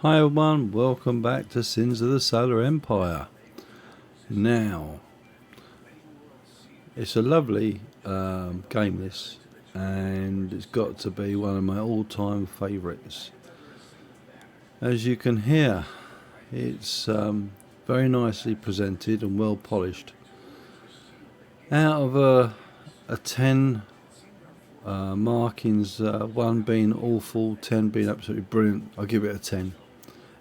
Hi everyone, welcome back to Sins of the Solar Empire. Now, it's a lovely game this, and it's got to be one of my all-time favourites. As you can hear, it's very nicely presented and well polished. Out of a 10 markings, 1 being awful, 10 being absolutely brilliant, I'll give it a 10.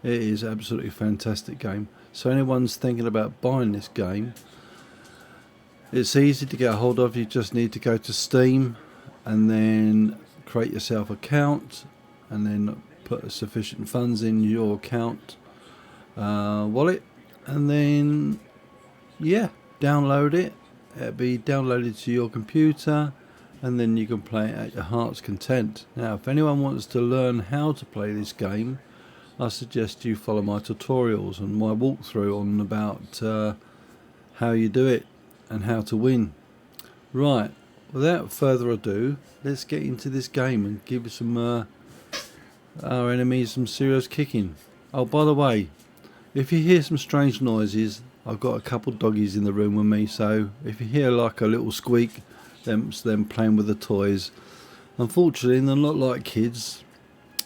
It is absolutely fantastic game. So anyone's thinking about buying this game, it's easy to get a hold of. You just need to go to Steam and then create yourself an account and then put sufficient funds in your account wallet, and then download it. It'll be downloaded to your computer, and then you can play it at your heart's content. Now, if anyone wants to learn how to play this game, I suggest you follow my tutorials and my walkthrough on about how you do it and how to win. Right, without further ado, let's get into this game and give some our enemies some serious kicking. Oh, by the way, if you hear some strange noises, I've got a couple doggies in the room with me, so if you hear like a little squeak, that's them playing with the toys. Unfortunately, they're not like kids.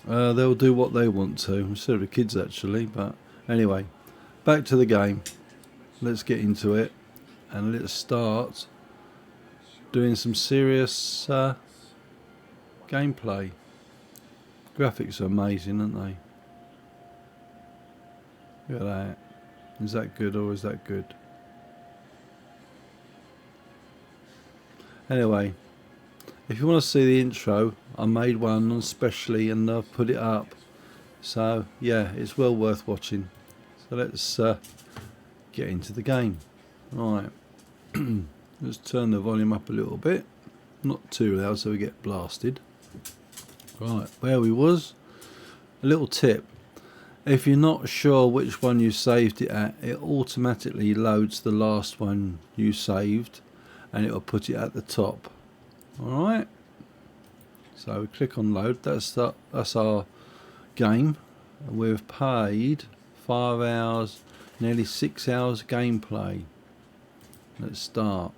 They'll do what they want to. So do kids actually, but anyway, back to the game. Let's get into it and let's start doing some serious gameplay. Graphics are amazing, aren't they? Look at that. Is that good or is that good? Anyway, if you want to see the intro, I made one especially and I've put it up. So yeah, it's well worth watching. So let's get into the game. Right, let's turn the volume up a little bit. Not too loud so we get blasted. Right, where we was. A little tip. If you're not sure which one you saved it at, it automatically loads the last one you saved and it will put it at the top. Alright, so we click on load. That's our game. We've paid 5 hours, nearly 6 hours gameplay. Let's start.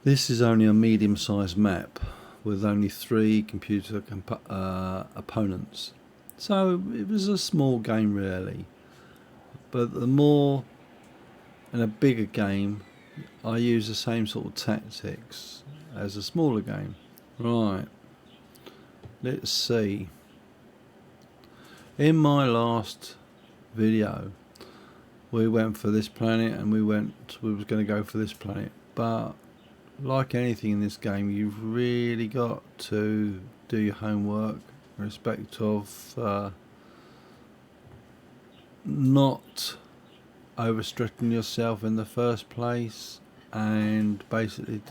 This is only a medium-sized map with only 3 computer opponents. So it was a small game really, but the more in a bigger game I use the same sort of tactics as a smaller game. Right, let's see. In my last video we went for this planet and we was going to go for this planet, but like anything in this game, you've really got to do your homework in respect of not overstretching yourself in the first place, and basically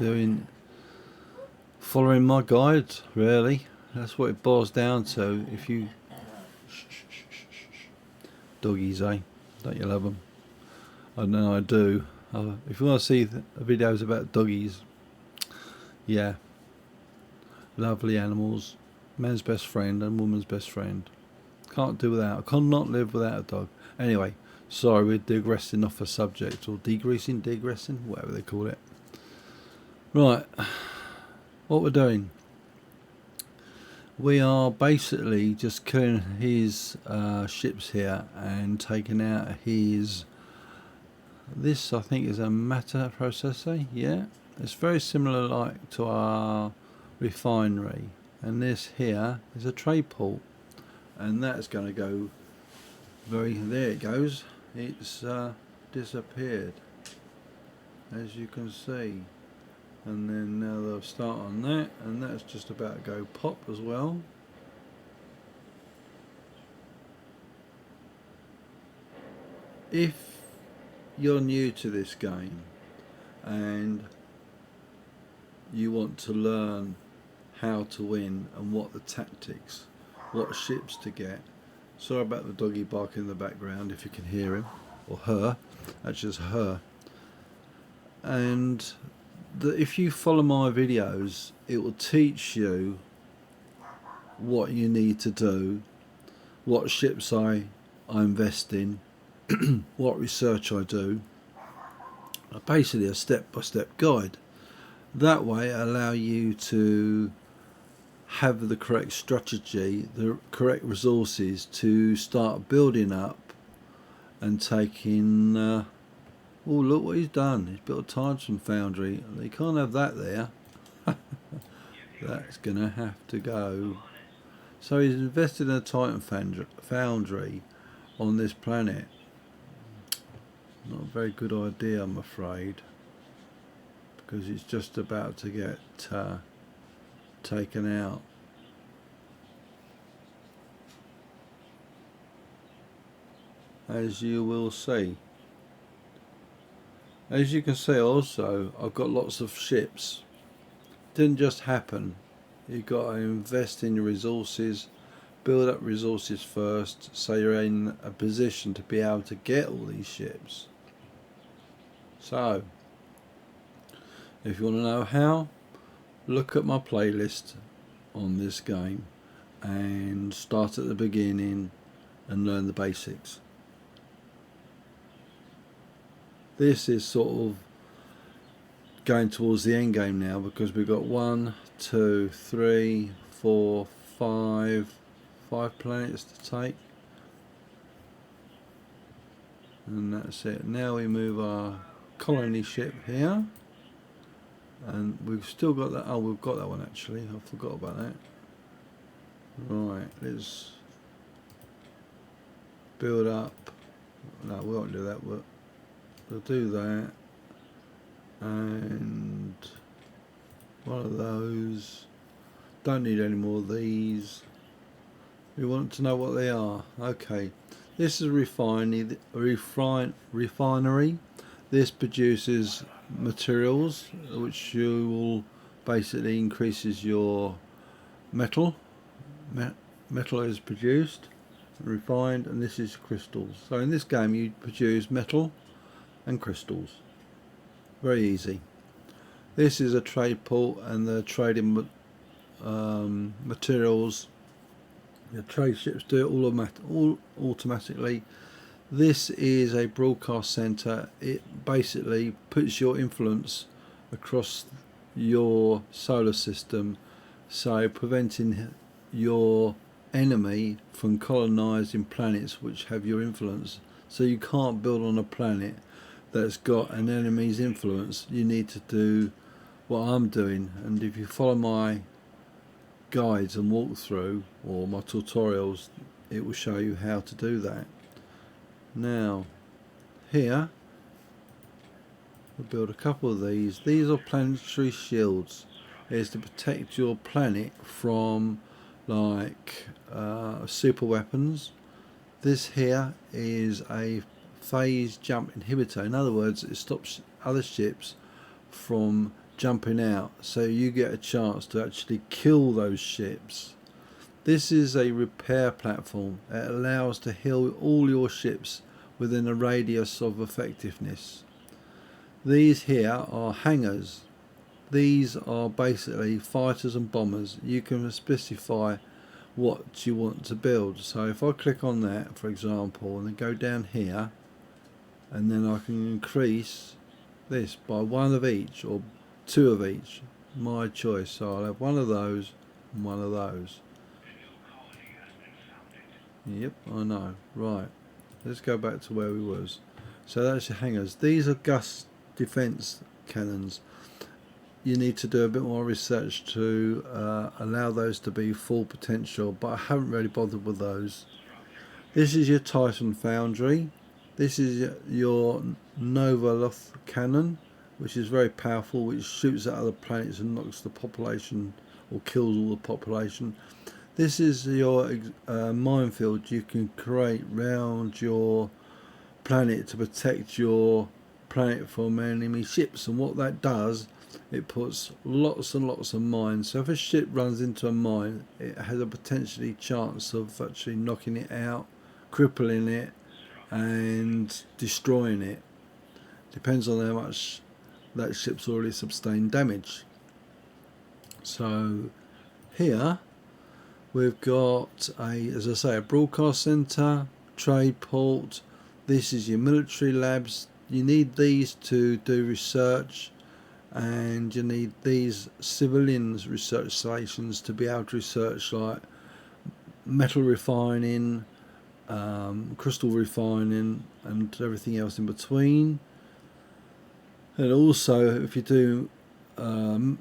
following my guide. Really, that's what it boils down to. If you doggies, don't you love them? I know I do. If you want to see videos about doggies, yeah, lovely animals, man's best friend and woman's best friend. Can't do without. I cannot live without a dog. Anyway, sorry, we're digressing off a subject, or digressing, whatever they call it. Right, what we're doing, we are basically just killing his ships here and taking out his. This I think is a matter processor. Yeah, it's very similar like to our refinery, and this here is a trade port, and that's going to go there it goes. It's disappeared, as you can see, and then now they'll start on that, and that's just about to go pop as well. If you're new to this game and you want to learn how to win and what the tactics, what ships to get. Sorry about the doggy barking in the background if you can hear him, or her, actually it's her. And if you follow my videos, it will teach you what you need to do what ships I invest in, what research I do. Basically a step-by-step guide. That way allow you to have the correct strategy, the correct resources to start building up and taking oh, look what he's done, he's built a tungsten foundry. You can't have that there. That's gonna have to go. So he's invested in a Titan foundry on this planet. Not a very good idea, I'm afraid, because it's just about to get taken out. As you will see. As you can see also, I've got lots of ships. Didn't just happen. You've got to invest in your resources, build up resources first, so you're in a position to be able to get all these ships. So, if you want to know how, look at my playlist on this game and start at the beginning and learn the basics. This is sort of going towards the end game now, because we've got 1, 2, 3, 4, 5 planets to take, and that's it. Now we move our colony ship here, and we've still got that. Oh, we've got that one actually, I forgot about that. Right, let's build up. No, we won't do that. We'll do that, and one of those. Don't need any more of these. We want to know what they are. Okay, this is a refinery. This produces materials which you will basically increases your metal. Metal is produced, refined, and this is crystals. So in this game you produce metal and crystals. Very easy. This is a trade port, and the trading materials, the trade ships do it all automatically. This is a broadcast center. It basically puts your influence across your solar system, so preventing your enemy from colonizing planets which have your influence. So you can't build on a planet that's got an enemy's influence. You need to do what I'm doing, and if you follow my guides and walkthrough or my tutorials, it will show you how to do that. Now here we'll build a couple of these. These are planetary shields. It's to protect your planet from like super weapons. This here is a phase jump inhibitor. In other words, it stops other ships from jumping out, so you get a chance to actually kill those ships. This is a repair platform. It allows to heal all your ships within a radius of effectiveness. These here are hangars. These are basically fighters and bombers. You can specify what you want to build. So if I click on that, for example, and then go down here, and then I can increase this by one of each or two of each, my choice. So I'll have one of those and one of those. Yep, I know. Right, let's go back to where we was. So that's your hangars. These are Gus defense cannons. You need to do a bit more research to allow those to be full potential, but I haven't really bothered with those. This is your Titan foundry. This is your Novaloth cannon, which is very powerful, which shoots at other planets and knocks the population or kills all the population. This is your minefield you can create round your planet to protect your planet from enemy ships, and what that does, it puts lots and lots of mines. So if a ship runs into a mine, it has a potentially chance of actually knocking it out, crippling it, and destroying it. Depends on how much that ship's already sustained damage. So here We've got as I say, a broadcast centre, trade port. This is your military labs. You need these to do research, and you need these civilians research stations to be able to research like metal refining, crystal refining, and everything else in between. And also, if you do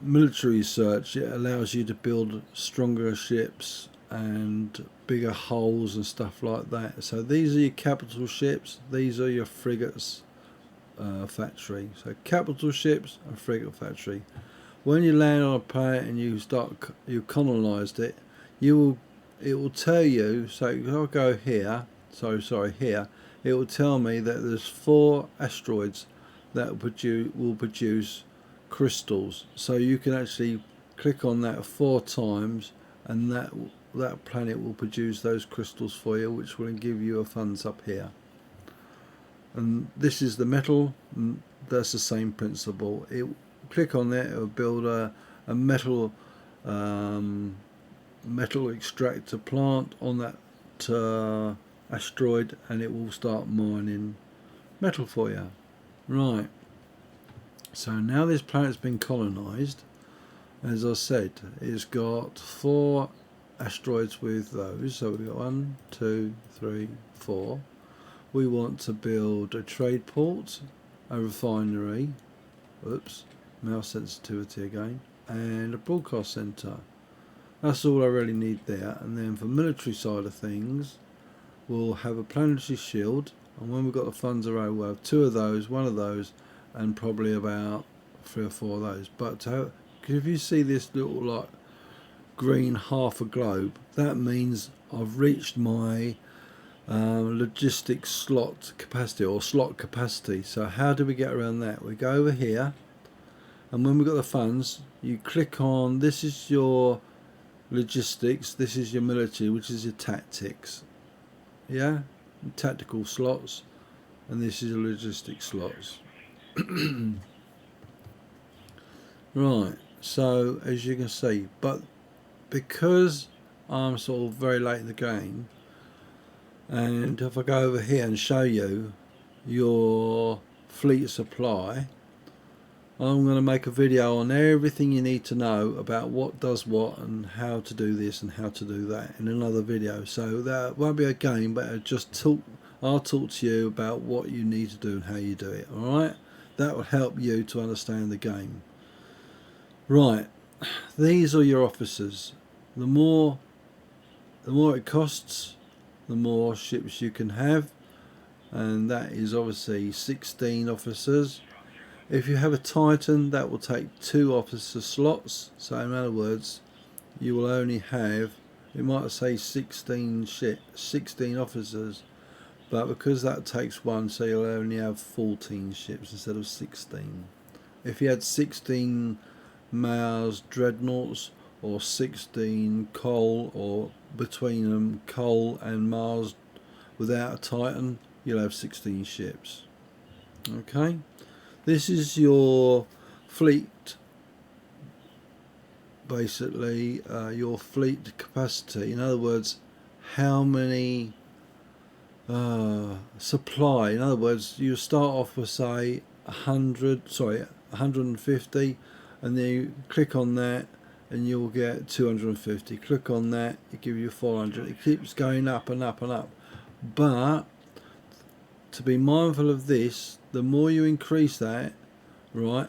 military research, it allows you to build stronger ships and bigger hulls and stuff like that. So these are your capital ships, these are your frigates factory. So capital ships and frigate factory. When you land on a planet and you colonized it, it will tell you. So if I go here, here, it will tell me that there's 4 asteroids that will produce crystals. So you can actually click on that 4 times, and that planet will produce those crystals for you, which will give you a funds up here. And this is the metal. That's the same principle. Click on that, it will build a metal metal extractor plant on that asteroid, and it will start mining metal for you. Right, so now this planet's been colonized. As I said, it's got 4 asteroids with those. So we've got 1, 2, 3, 4. We want to build a trade port, a refinery, oops, mouse sensitivity again, and a broadcast centre. That's all I really need there. And then for military side of things, we'll have a planetary shield, and when we've got the funds around, we'll have 2 of those, 1 of those, and probably about 3 or 4 of those. But if you see this little like green half a globe, that means I've reached my logistics slot capacity, or slot capacity. So how do we get around that? We go over here, and when we've got the funds, you click on, this is your logistics, this is your military, which is your tactics, yeah, tactical slots, and this is your logistics slots. Right, so as you can see, but because I'm sort of very late in the game, and if I go over here and show you your fleet supply, I'm going to make a video on everything you need to know about what does what and how to do this and how to do that in another video. So that won't be a game, but I'll talk to you about what you need to do and how you do it. Alright, that will help you to understand the game. Right, these are your officers. The more it costs, the more ships you can have, and that is obviously 16 officers. If you have a Titan, that will take 2 officer slots. So in other words, you will only have, it might say 16 officers, but because that takes 1, so you'll only have 14 ships instead of 16. If you had 16 Mars dreadnoughts, or 16 coal, or between them coal and Mars without a Titan, you'll have 16 ships. Okay, this is your fleet, basically your fleet capacity. In other words, how many supply. In other words, you start off with say 150, and then you click on that and you'll get 250. Click on that, it gives you 400. It keeps going up and up and up. But to be mindful of this, the more you increase that, right,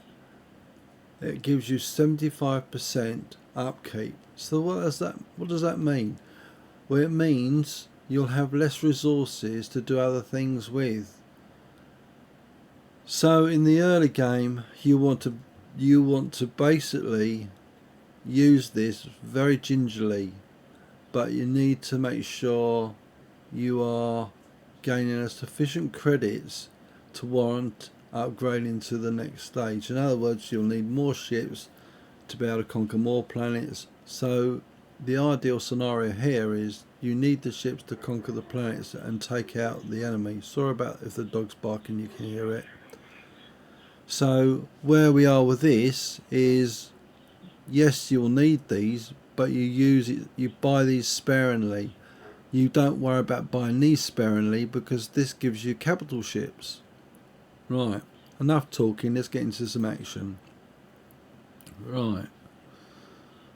it gives you 75% upkeep. So what does that mean? Well, it means you'll have less resources to do other things with. So in the early game, you want to basically use this very gingerly, but you need to make sure you are gaining sufficient credits to warrant upgrading to the next stage. In other words, you'll need more ships to be able to conquer more planets. So the ideal scenario here is you need the ships to conquer the planets and take out the enemy. Sorry about if the dog's barking, you can hear it. So where we are with this is, yes, you'll need these, but you use it. You buy these sparingly. You don't worry about buying these sparingly because this gives you capital ships. Right, enough talking. Let's get into some action. Right,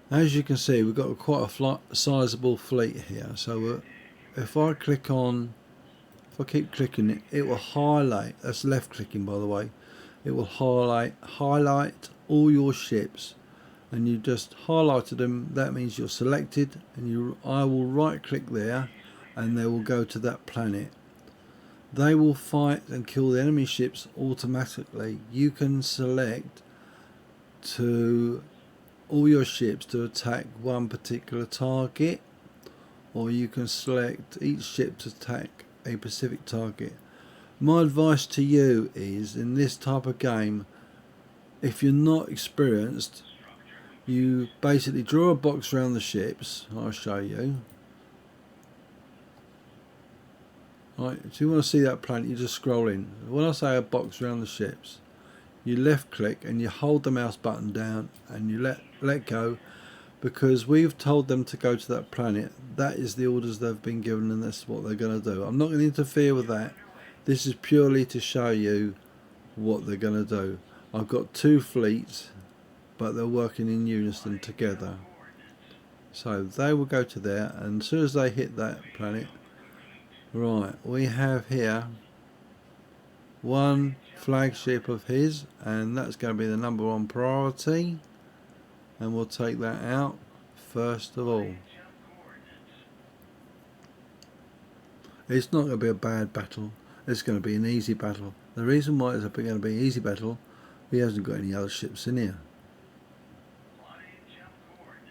as you can see, we've got quite a sizable fleet here. So if I click on, if I keep clicking it, it will highlight. That's left clicking, by the way. It will highlight all your ships, and you just highlighted them. That means you're selected, and I will right click there, and they will go to that planet. They will fight and kill the enemy ships automatically. You can select to all your ships to attack one particular target, or you can select each ship to attack a specific target. My advice to you is, in this type of game, if you're not experienced, you basically draw a box around the ships. I'll show you. Right, so you want to see that planet, you just scroll in. When I say a box around the ships, you left click and you hold the mouse button down and you let go, because we've told them to go to that planet. That is the orders they've been given, and that's what they're going to do. I'm not going to interfere with that. This is purely to show you what they're going to do. I've got two fleets, but they're working in unison together. So they will go to there, and as soon as they hit that planet, right, we have here one flagship of his, and that's going to be the #1 priority, and we'll take that out first of all. It's not going to be a bad battle. It's going to be an easy battle. The reason why it's going to be an easy battle, he hasn't got any other ships in here.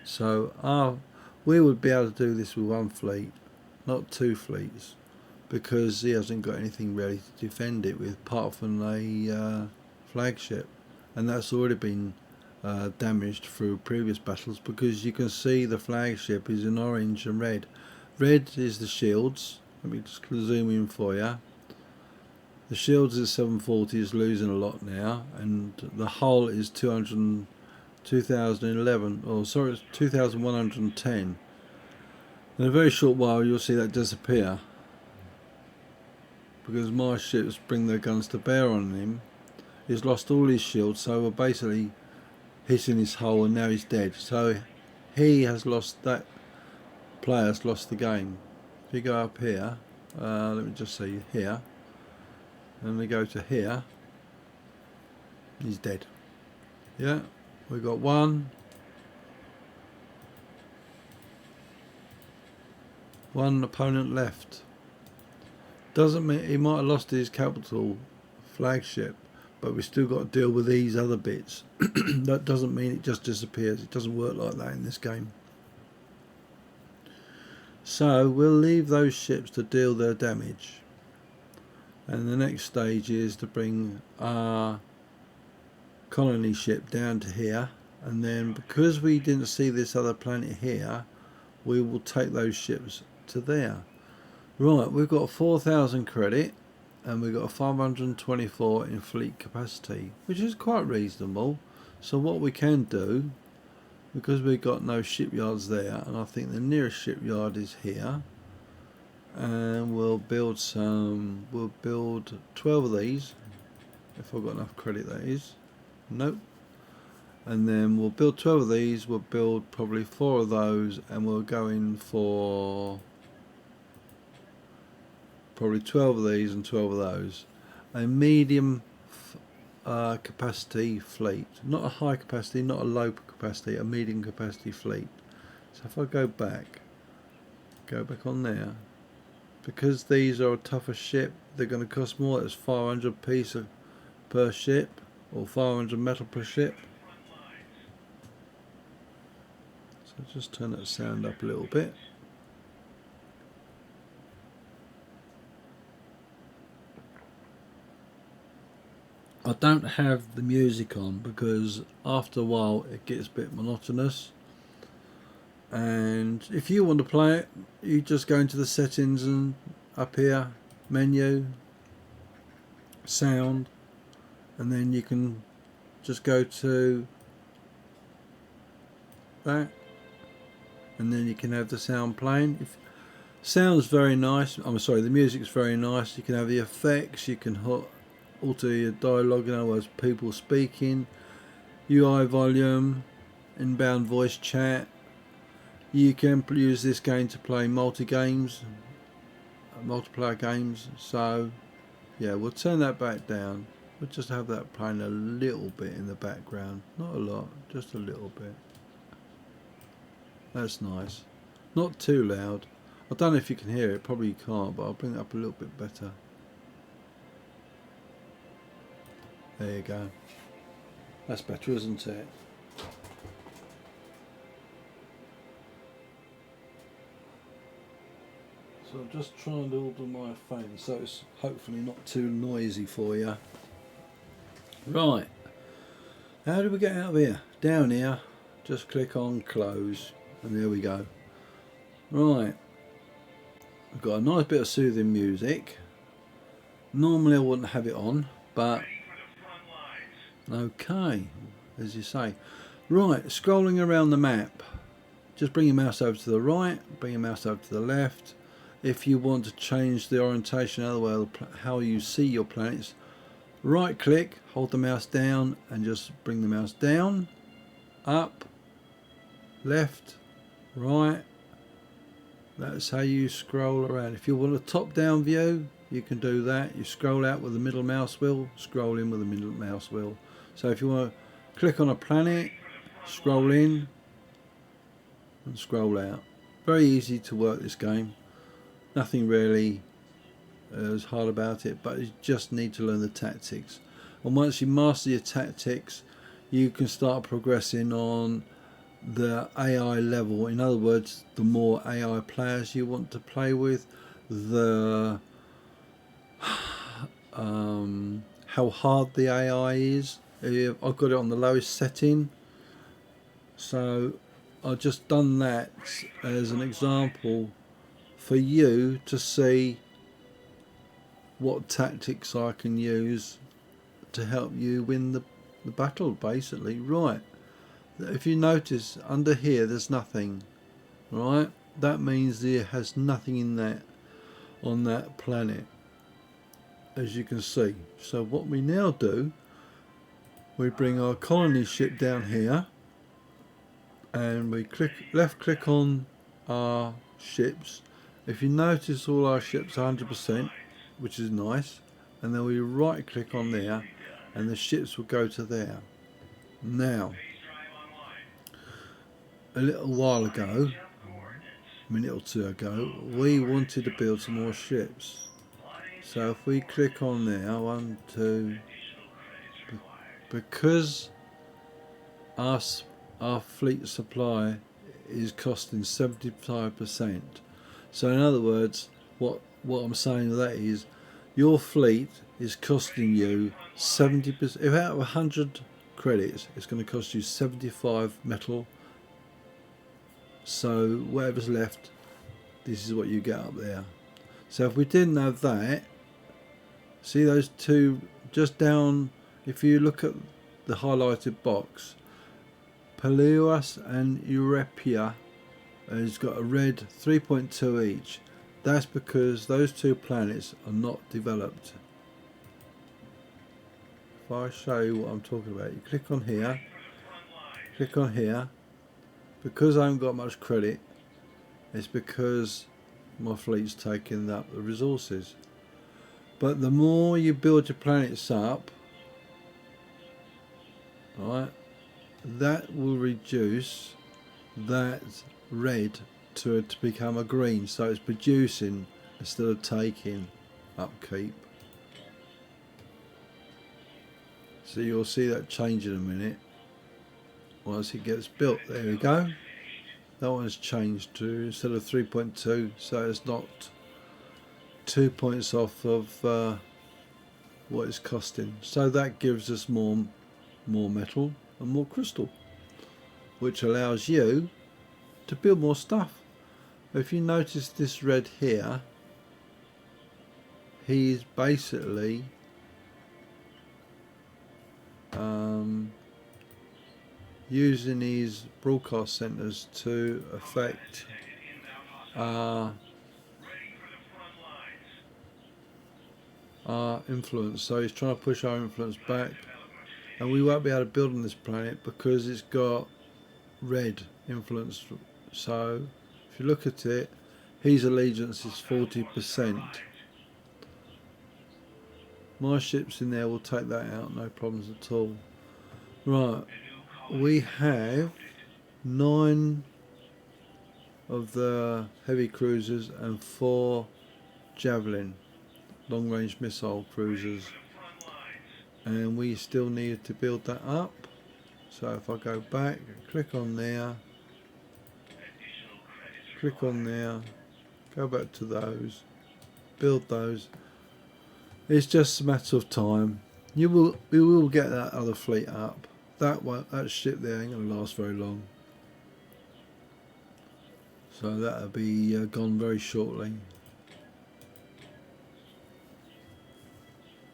So we would be able to do this with one fleet, not two fleets, because he hasn't got anything ready to defend it with apart from a flagship, and that's already been damaged through previous battles, because you can see the flagship is in orange and red. Red is the shields. Let me just zoom in for you. The shields is 740, is losing a lot now, and the hull is 2011, or sorry, it's 2110. In a very short while you'll see that disappear, because my ships bring their guns to bear on him. He's lost all his shields, so we're basically hitting his hull, and now he's dead. So he has lost, that player's lost the game. If you go up here, let me just see here, and we go to here, he's dead. Yeah, we've got one opponent left. Doesn't mean he might have lost his capital flagship, but we still got to deal with these other bits. That doesn't mean it just disappears. It doesn't work like that in this game. So we'll leave those ships to deal their damage, and the next stage is to bring our colony ship down to here, and then because we didn't see this other planet here, we will take those ships to there. Right, we've got 4,000 credit, and we've got a 524 in fleet capacity, which is quite reasonable. So what we can do, because we've got no shipyards there, and I think the nearest shipyard is here, and we'll build 12 of these, if I've got enough credit, that is. Nope. And then we'll build 12 of these, we'll build probably 4 of those, and we'll go in for probably 12 of these and 12 of those. A medium capacity fleet, not a high capacity, not a low capacity, a medium capacity fleet. So if I go back on there, because these are a tougher ship, they're going to cost more. It's 500 piece per ship, or 500 metal per ship. So just turn that sound up a little bit. I don't have the music on because after a while it gets a bit monotonous, and if you want to play it, you just go into the settings and up here, menu, sound, and then you can just go to that, and then you can have the sound playing. Sounds very nice. I'm sorry, the music's very nice. You can have the effects, you can alter your dialogue, in other words, people speaking, UI volume, inbound voice chat. You can use this game to play multiplayer games. So yeah, we'll turn that back down. We'll just have that playing a little bit in the background. Not a lot, just a little bit. That's nice. Not too loud. I don't know if you can hear it, probably you can't, but I'll bring it up a little bit better. There you go. That's better, isn't it? So I'm just trying to order my phone so it's hopefully not too noisy for you. Right. How do we get out of here? Down here, just click on close, and there we go. Right. I've got a nice bit of soothing music. Normally I wouldn't have it on, but okay, as you say. Right, scrolling around the map. Just bring your mouse over to the right, bring your mouse over to the left. If you want to change the orientation, in other words, how you see your planets, right click, hold the mouse down and just bring the mouse down, up, left, right. That's how you scroll around. If you want a top-down view, you can do that. You scroll out with the middle mouse wheel, scroll in with the middle mouse wheel. So if you want to click on a planet, scroll in and scroll out. Very easy to work this game. Nothing really is hard about it, but you just need to learn the tactics. And once you master your tactics, you can start progressing on the AI level. In other words, the more AI players you want to play with, the how hard the AI is. I've got it on the lowest setting, so I've just done that as an example for you to see what tactics I can use to help you win the battle, basically. Right. If you notice under here there's nothing, right? That means there has nothing in that on that planet, as you can see. So what we now do, we bring our colony ship down here and we left click on our ships. If you notice, all our ships are 100%, which is nice, and then we right click on there and the ships will go to there. Now, a little while ago, a minute or two ago, we wanted to build some more ships. So if we click on there, 1, 2, because our fleet supply is costing 75%. So in other words, what I'm saying to that is, your fleet is costing you 70%. If out of 100 credits, it's going to cost you 75 metal. So whatever's left, this is what you get up there. So if we didn't have that, see those two just down, if you look at the highlighted box, Peleus and Eurepia has got a red 3.2 each. That's because those two planets are not developed. If I show you what I'm talking about, you click on here, click on here. Because I haven't got much credit, it's because my fleet's taking up the resources. But the more you build your planets up, right, that will reduce that red to become a green, so it's producing instead of taking upkeep. So you'll see that change in a minute once it gets built. There we go. That one's changed to, instead of 3.2, so it's not 2 points off of what it's costing. So that gives us more metal and more crystal, which allows you to build more stuff. If you notice this red here, he's basically using these broadcast centers to affect our influence. So he's trying to push our influence back, and we won't be able to build on this planet because it's got red influence. So if you look at it, his allegiance is 40%. My ships in there will take that out, no problems at all. Right, we have 9 of the heavy cruisers and 4 Javelin long range missile cruisers, and we still need to build that up. So if I go back, click on there, go back to those, build those. It's just a matter of time. We will get that other fleet up. That ship there ain't gonna last very long. So that'll be gone very shortly.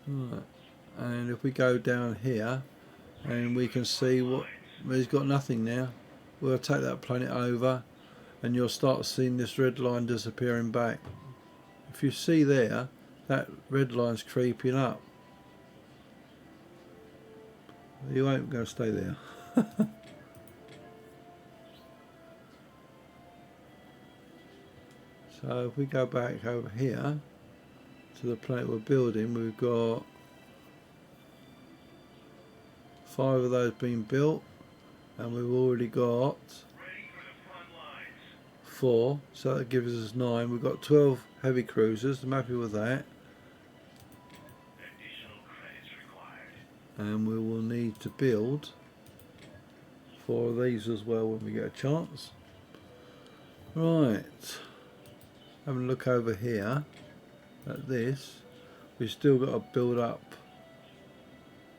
Right. And if we go down here, and we can see what he's got nothing now. We'll take that planet over, and you'll start seeing this red line disappearing back. If you see there, that red line's creeping up. You ain't going to stay there. So if we go back over here to the planet we're building, we've got 5 of those being built, and we've already got 4, so that gives us 9. We've got 12 heavy cruisers. I'm happy with that. And we will need to build 4 of these as well when we get a chance. Right, having a look over here at this, we've still got to build up.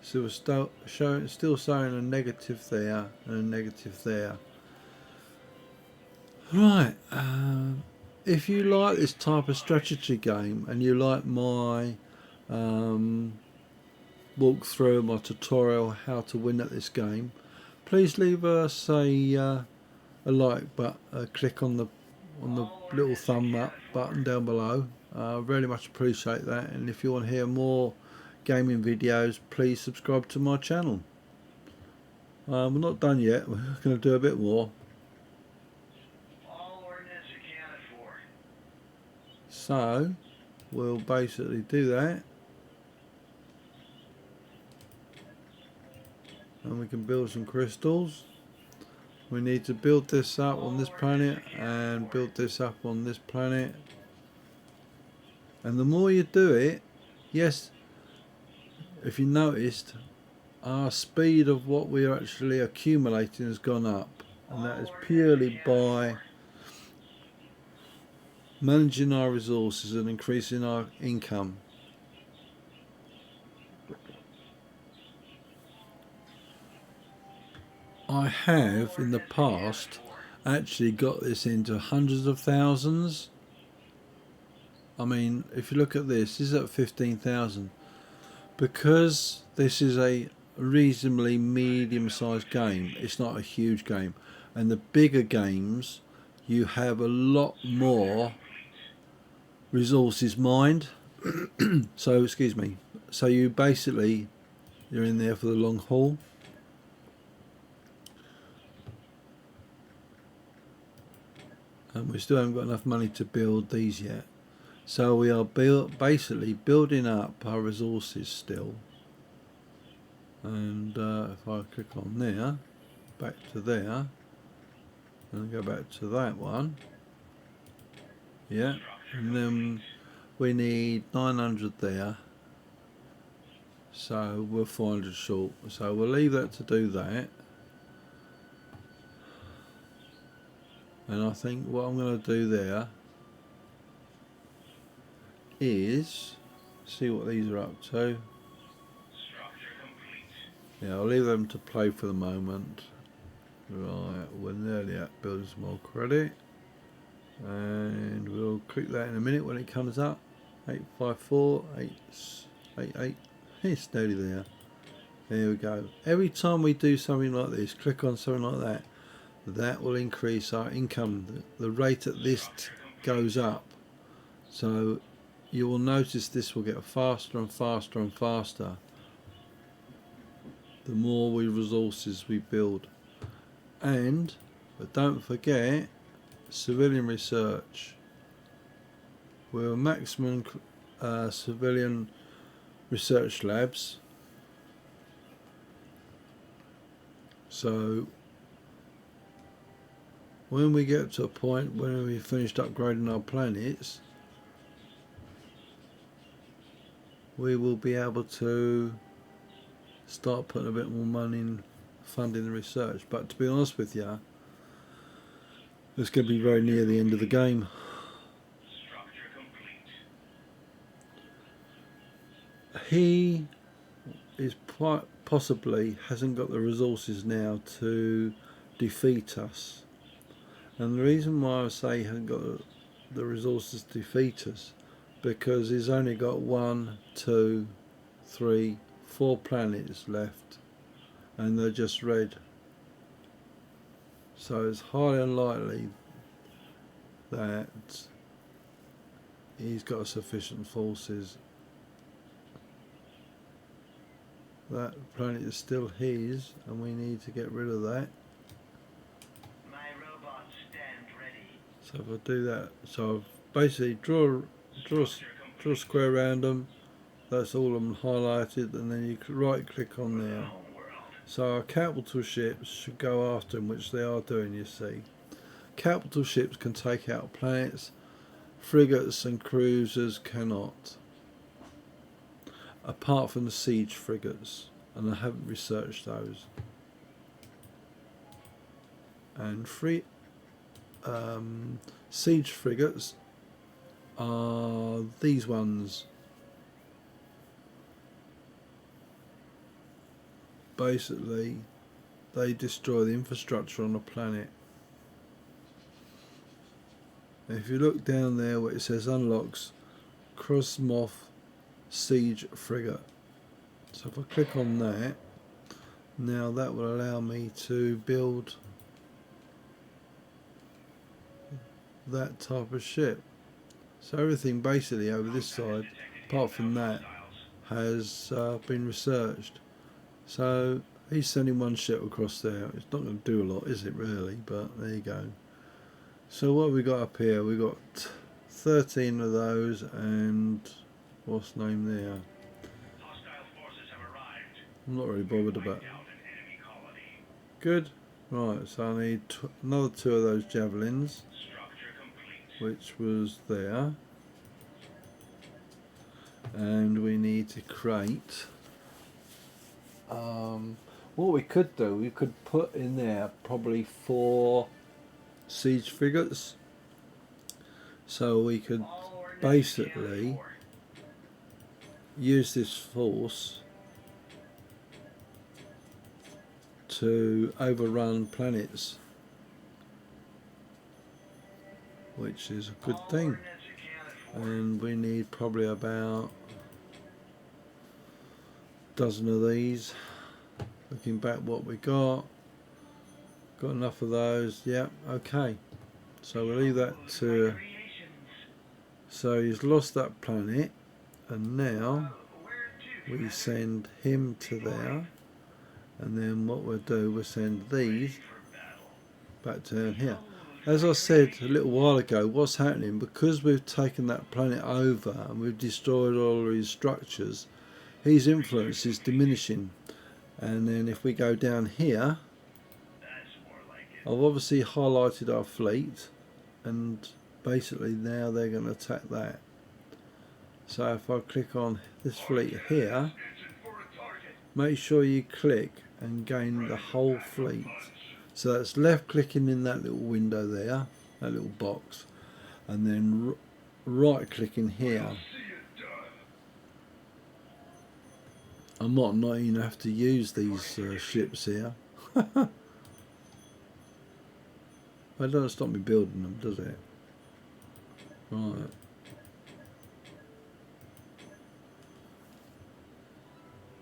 So we're still showing a negative there and a negative there. Right, if you like this type of strategy game and you like my walk through my tutorial how to win at this game, please leave us a like button, click on the little thumb up button down below. Really much appreciate that, and if you want to hear more gaming videos, please subscribe to my channel. We're not done yet, we're going to do a bit more. So we'll basically do that, and we can build some crystals. We need to build this up on this planet and build this up on this planet, and the more you do it, yes, if you noticed, our speed of what we're actually accumulating has gone up, and that is purely by managing our resources and increasing our income. I have in the past actually got this into hundreds of thousands. I mean, if you look at this is at 15,000. Because this is a reasonably medium-sized game, it's not a huge game, and the bigger games you have a lot more resources mined. So excuse me, so you basically, you're in there for the long haul. And we still haven't got enough money to build these yet. So we are basically building up our resources still. And if I click on there, back to there, and go back to that one, yeah, and then we need 900 there, so we're 400 short, so we'll leave that to do that. And I think what I'm going to do there is see what these are up to. Yeah, I'll leave them to play for the moment. Right, we're nearly at building some more credit, and we'll click that in a minute when it comes up. 854, 888, it's nearly there. There we go. Every time we do something like this, click on something like that, that will increase our income. The rate at this goes up. So you will notice this will get faster and faster and faster the more resources we build. And, but don't forget, civilian research. We're maximum civilian research labs. So when we get to a point when we've finished upgrading our planets, we will be able to start putting a bit more money in funding the research. But to be honest with you, it's going to be very near the end of the game. He is quite possibly hasn't got the resources now to defeat us. And the reason why I say he hasn't got the resources to defeat us, because he's only got 1, 2, 3, 4 planets left, and they're just red. So it's highly unlikely that he's got sufficient forces. That planet is still his, and we need to get rid of that. My robots stand ready. So if I do that, so I've basically draw a square around them. That's all I'm highlighted, and then you right click on there. So our capital ships should go after them, which they are doing, you see. Capital ships can take out planets, frigates and cruisers cannot. Apart from the siege frigates, and I haven't researched those. And siege frigates are these ones. Basically, they destroy the infrastructure on the planet. And if you look down there where it says unlocks, Krosmov siege frigate. So if I click on that, now that will allow me to build that type of ship. So everything basically over this side, apart from that, has been researched. So he's sending one ship across there. It's not going to do a lot, is it really? But there you go. So what have we got up here? We got 13 of those, and what's the name there? I'm not really bothered about. Good. Right, so I need another 2 of those javelins, which was there. And we need to create. What we could do, we could put in there probably 4 siege frigates. So we could basically use this force to overrun planets, which is a good thing. And we need probably about a dozen of these. Looking back what we got enough of those. Yeah, okay, so we'll leave that to. So he's lost that planet, and now we send him to there, and then what we'll do, we'll send these back down here. As I said a little while ago, what's happening, because we've taken that planet over and we've destroyed all of his structures, his influence is diminishing. And then if we go down here, I've obviously highlighted our fleet, and basically now they're going to attack that. So if I click on this fleet here, make sure you click and gain the whole fleet. So that's left clicking in that little window there, that little box, and then right clicking here. I might not even have to use these ships here. That doesn't stop me building them, does it? Right.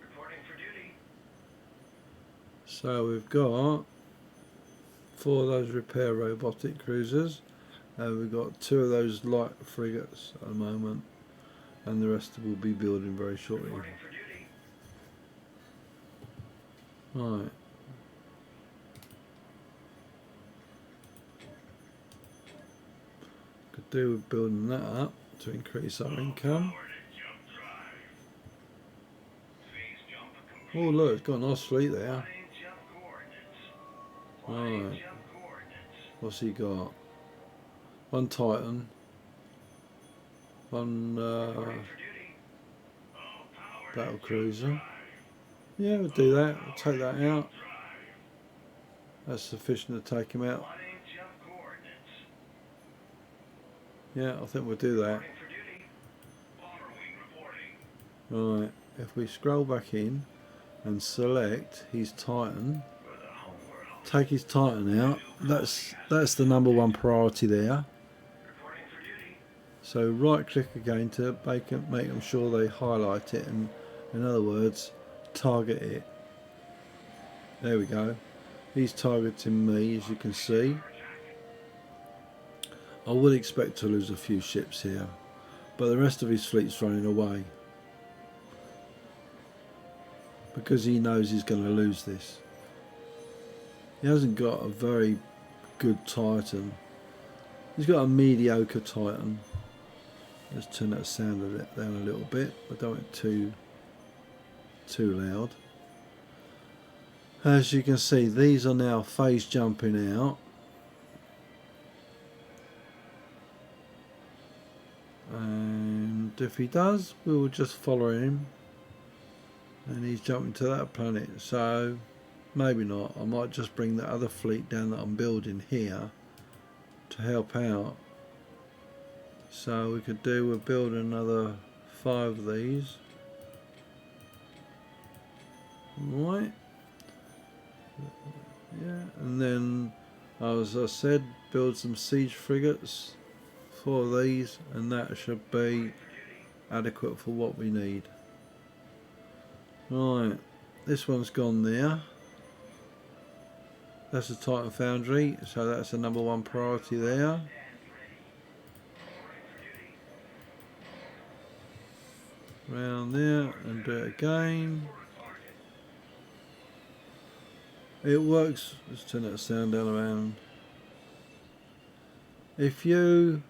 Reporting for duty. So we've got 4 of those repair robotic cruisers, and we've got 2 of those light frigates at the moment, and the rest will be building very shortly. Reporting for duty. Right. Could do with building that up to increase our income. Power to jump drive. Phase jump Oh complete. look, it's got a nice fleet there. Plotting jump coordinates. Plotting Right. jump coordinates. What's he got? 1 Titan. 1 Reporting for duty. All power to battle jump cruiser. drive. Yeah, we'll do that. We'll take that out. Drive. That's sufficient to take him out. Plotting jump coordinates. Yeah, I think we'll do that. Reporting for duty. Bomber wing reporting. Right. If we scroll back in and select his Titan, For the homeworld. take his Titan out. That's the number 1 priority there. Reporting for duty. So right click again to make them sure they highlight it, and in other words, target it. There we go. He's targeting me, as you can see. I would expect to lose a few ships here, but the rest of his fleet's running away because he knows he's going to lose this. He hasn't got a very good Titan. He's got a mediocre Titan. Let's turn that sound of it down a little bit. I don't want it too loud. As you can see, these are now phase jumping out. And if he does, we will just follow him. And he's jumping to that planet. So maybe not. I might just bring the other fleet down that I'm building here to help out. So we could do with building another 5 of these. Right. Yeah, and then, as I said, build some siege frigates for these, and that should be adequate for what we need. Right, this one's gone there. That's a Titan Foundry, so that's the number 1 priority there. Round there and do it again. It works. Let's turn that sound down around. If you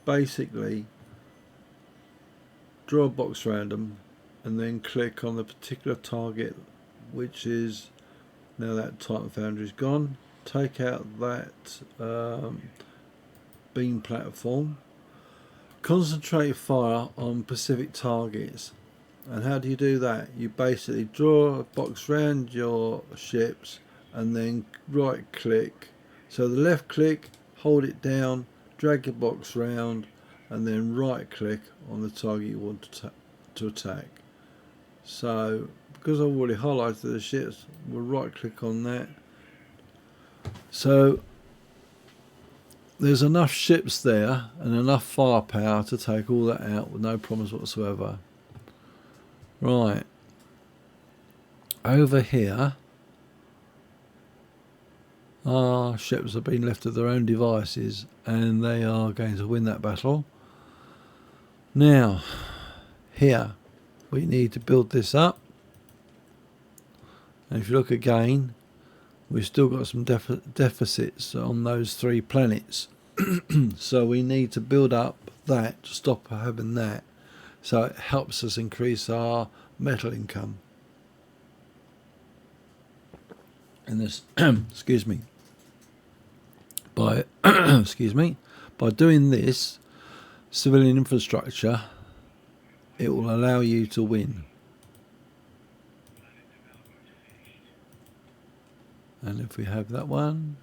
basically draw a box random and then click on the particular target, which is now that Titan Foundry's gone, take out that beam platform, concentrate fire on specific targets. And how do you do that? You basically draw a box round your ships and then right click. So the left click, hold it down, drag your box round, and then right click on the target you want to attack. So because I've already highlighted the ships, we'll right click on that. So there's enough ships there and enough firepower to take all that out with no problems whatsoever. Right, over here our ships have been left to their own devices and they are going to win that battle. Now here we need to build this up, and if you look again, we've still got some deficits on those 3 planets. So we need to build up that to stop having that. So it helps us increase our metal income. And this, excuse me, by by doing this civilian infrastructure, it will allow you to win. And if we have that one,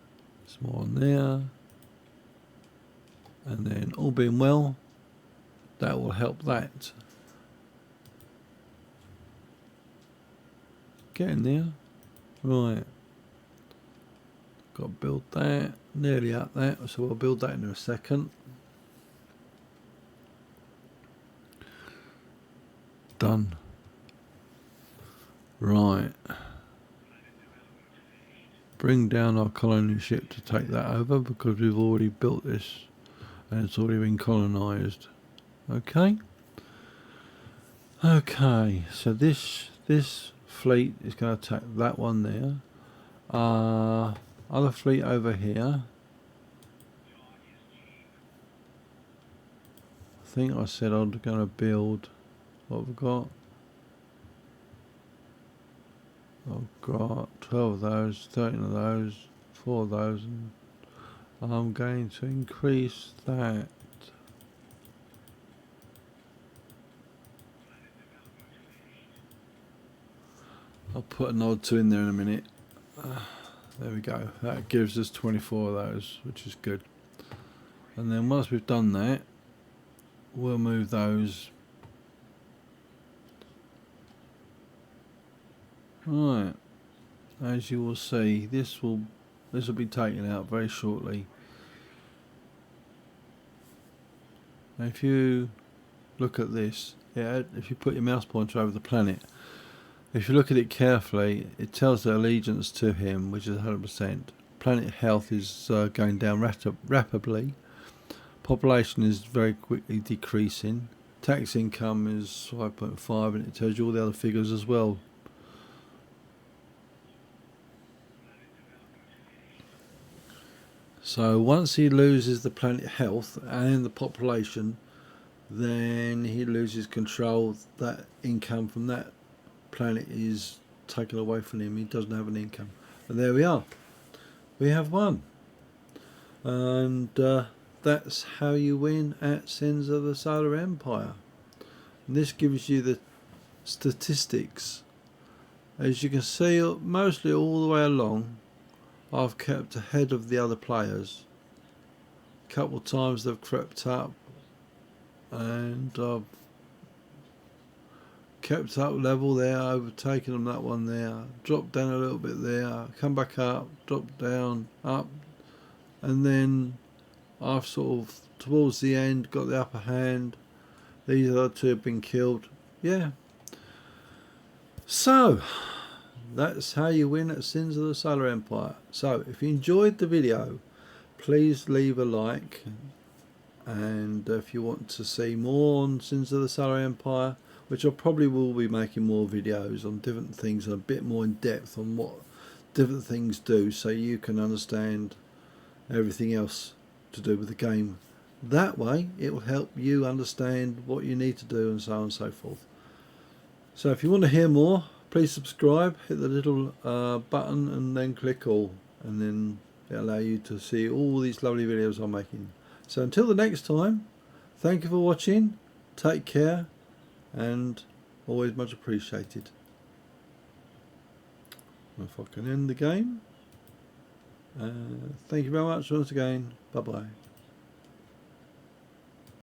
it's more on there, and then all being well, that will help that. Get in there. Right. Got to build that. Nearly up that, so we'll build that in a second. Done. Right. bring down our colony ship to take that over, because we've already built this and it's already been colonised. Okay. Okay, so this fleet is going to attack that one there. Other fleet over here. I think I said I'm going to build. What have we got? I've got 12 of those, 13 of those, 4 of those, and I'm going to increase that. I'll put an odd 2 in there in a minute. There we go. That gives us 24 of those, which is good. And then once we've done that, we'll move those. Right. As you will see, this will be taken out very shortly. Now if you look at this, if you put your mouse pointer over the planet, if you look at it carefully, it tells the allegiance to him, which is 100%. Planet health is going down rapidly. Population is very quickly decreasing. Tax income is 5.5, and it tells you all the other figures as well. So once he loses the planet health and the population, then he loses control. That income from that planet is taken away from him. He doesn't have an income. And there we are. We have won. And that's how you win at Sins of the Solar Empire. And this gives you the statistics. As you can see, mostly all the way along, I've kept ahead of the other players. A couple of times they've crept up, and I've kept up level there, overtaken them that one there, dropped down a little bit there, come back up, dropped down, up, and then I've sort of towards the end got the upper hand. These other 2 have been killed. Yeah. So that's how you win at Sins of the Solar Empire. So if you enjoyed the video, please leave a like, and if you want to see more on Sins of the Solar Empire, which I probably will be making more videos on different things and a bit more in depth on what different things do, so you can understand everything else to do with the game. That way it will help you understand what you need to do, and so on and so forth. So if you want to hear more, please subscribe, hit the little button, and then click all, and then it'll allow you to see all these lovely videos I'm making. So until the next time, thank you for watching, take care, and always much appreciated. If I can end the game, thank you very much once again. Bye bye.